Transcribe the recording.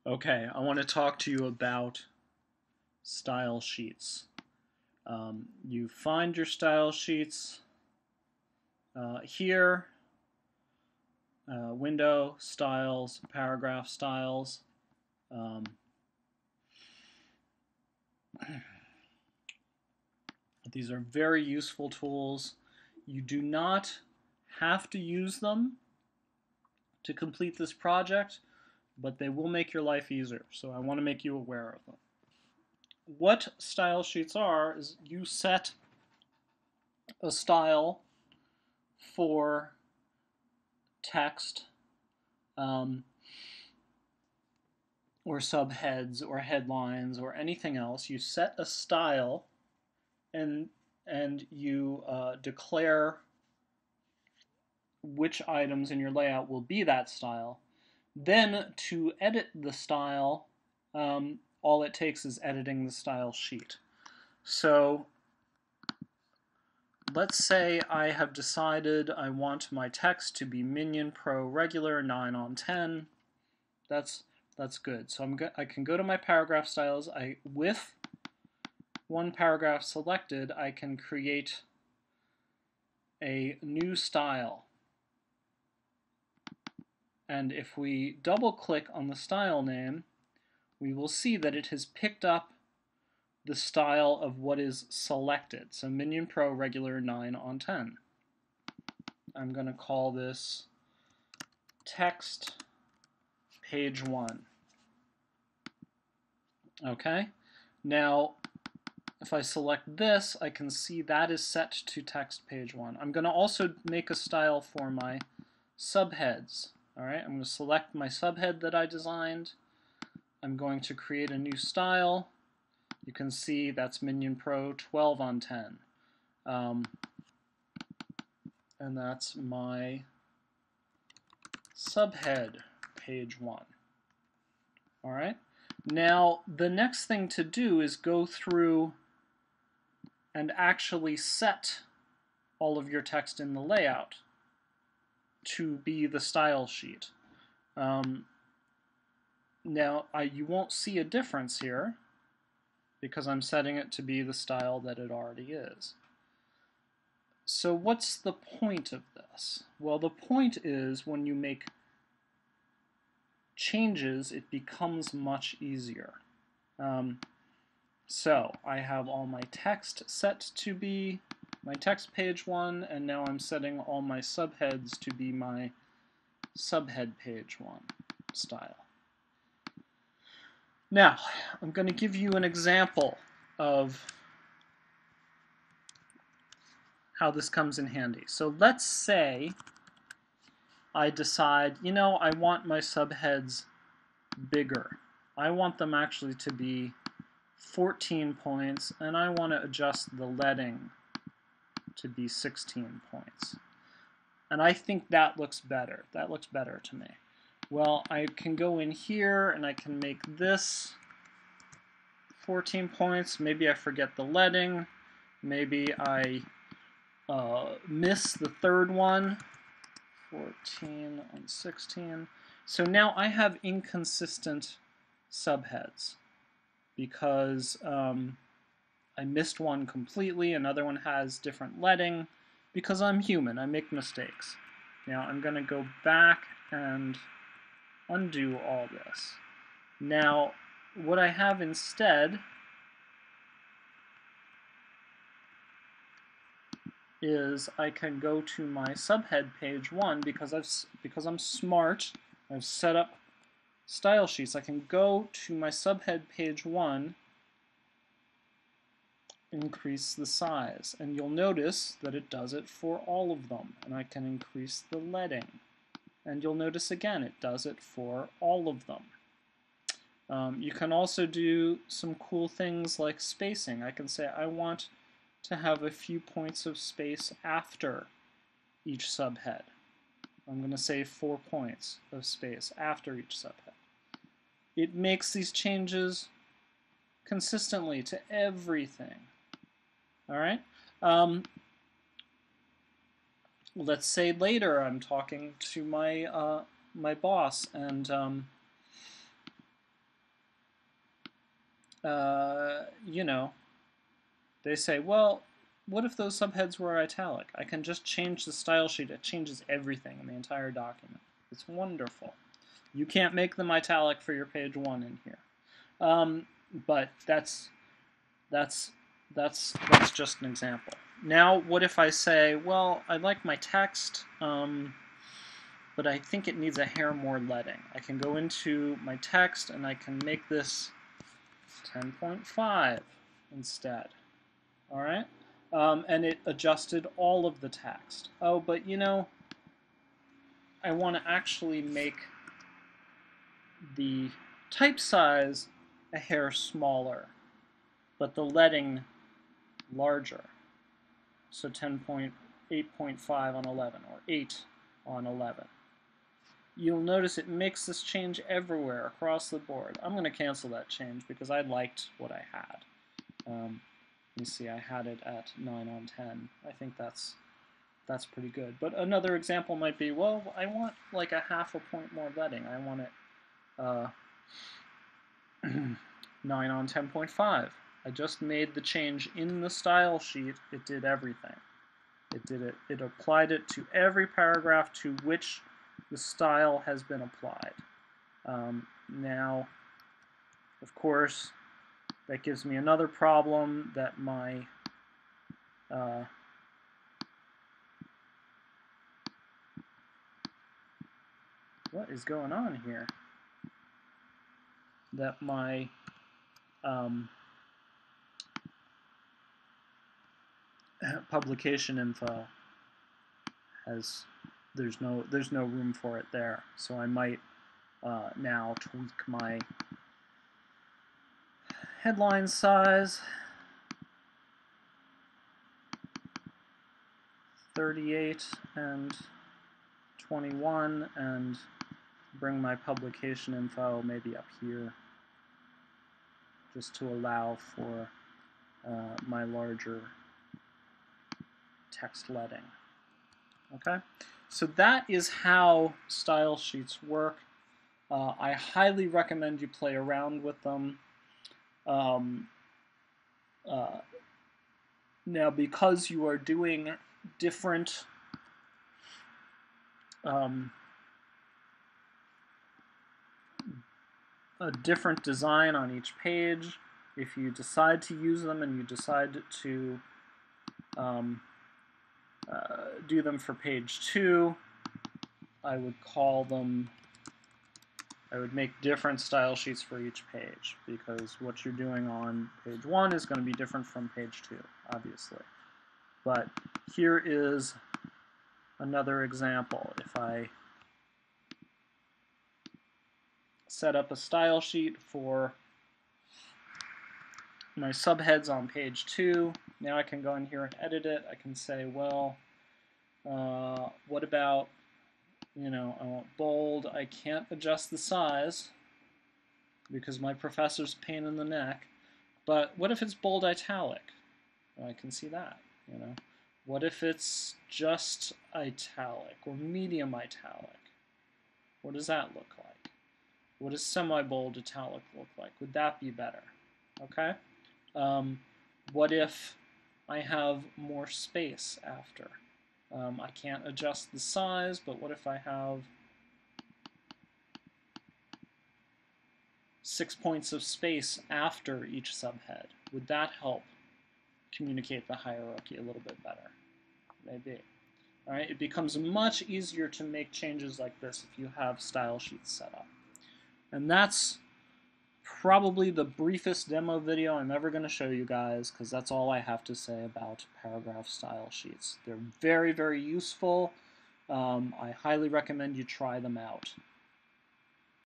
Okay, I want to talk to you about style sheets. You find your style sheets here, window, styles, paragraph styles. Um, these are very useful tools. You do not have to use them to complete this project, but they will make your life easier, so I want to make you aware of them. What style sheets are is you set a style for text or subheads or headlines or anything else. You set a style and you declare which items in your layout will be that style. Then to edit the style, all it takes is editing the style sheet. So let's say I have decided I want my text to be Minion Pro Regular 9 on 10. That's good. So I can go to my paragraph styles. With one paragraph selected, I can create a new style. And if we double click on the style name, we will see that it has picked up the style of what is selected. So Minion Pro Regular 9 on 10. I'm going to call this text page 1. Okay? Now, if I select this, I can see that is set to text page 1. I'm going to also make a style for my subheads. All right, I'm going to select my subhead that I designed. I'm going to create a new style. You can see that's Minion Pro 12 on 10. And that's my subhead page 1. All right. Now, the next thing to do is go through and actually set all of your text in the layout to be the style sheet. Now, you won't see a difference here because I'm setting it to be the style that it already is. So what's the point of this? Well, the point is when you make changes, it becomes much easier. So I have all my text set to be my text page 1, and now I'm setting all my subheads to be my subhead page 1 style. Now, I'm going to give you an example of how this comes in handy. So let's say I decide, I want my subheads bigger. I want them actually to be 14 points, and I want to adjust the leading to be 16 points. And I think that looks better. That looks better to me. Well, I can go in here and I can make this 14 points. Maybe I forget the leading. Maybe I miss the third one. 14 and 16. So now I have inconsistent subheads because I missed one completely, another one has different leading, because I'm human, I make mistakes. Now I'm going to go back and undo all this. Now what I have instead is I can go to my subhead page 1 because I'm smart. I've set up style sheets. I can go to my subhead page 1, increase the size, and you'll notice that it does it for all of them. And I can increase the leading, and you'll notice again it does it for all of them. You can also do some cool things like spacing. I can say I want to have a few points of space after each subhead. I'm going to say 4 points of space after each subhead. It makes these changes consistently to everything. All right? Let's say later I'm talking to my my boss, and you know, they say, well, what if those subheads were italic? I can just change the style sheet. It changes everything in the entire document. It's wonderful. You can't make them italic for your page 1 in here. But that's just an example. Now, what if I say, well, I like my text, but I think it needs a hair more leading. I can go into my text and I can make this 10.5 instead. All right? And it adjusted all of the text. Oh, but you know, I want to actually make the type size a hair smaller, but the leading larger. So 8.5 on 11, or 8 on 11. You'll notice it makes this change everywhere across the board. I'm going to cancel that change because I liked what I had. You see, I had it at 9 on 10. I think that's pretty good. But another example might be, well, I want like a half a point more leading. I want it 9 on 10.5. I just made the change in the style sheet. It did everything. It applied it to every paragraph to which the style has been applied. Now, of course, that gives me another problem that my what is going on here? That my publication info has there's no room for it there. So I might now tweak my headline size 38 and 21 and bring my publication info maybe up here just to allow for my larger text leading. Okay, so that is how style sheets work. I highly recommend you play around with them. Now, because you are doing different a different design on each page, if you decide to use them and you decide to do them for page 2, I would make different style sheets for each page, because what you're doing on page 1 is going to be different from page 2, obviously. But here is another example. If I set up a style sheet for my subheads on page 2, now I can go in here and edit it. I can say, well, what about, you know, I want bold. I can't adjust the size because my professor's a pain in the neck. But what if it's bold italic? Well, I can see that, you know. What if it's just italic or medium italic? What does that look like? What does semi-bold italic look like? Would that be better? Okay. What if I have more space after? I can't adjust the size, but what if I have 6 points of space after each subhead? Would that help communicate the hierarchy a little bit better? Maybe. All right, it becomes much easier to make changes like this if you have style sheets set up. And that's probably the briefest demo video I'm ever going to show you guys, because that's all I have to say about paragraph style sheets. They're very, very useful. I highly recommend you try them out.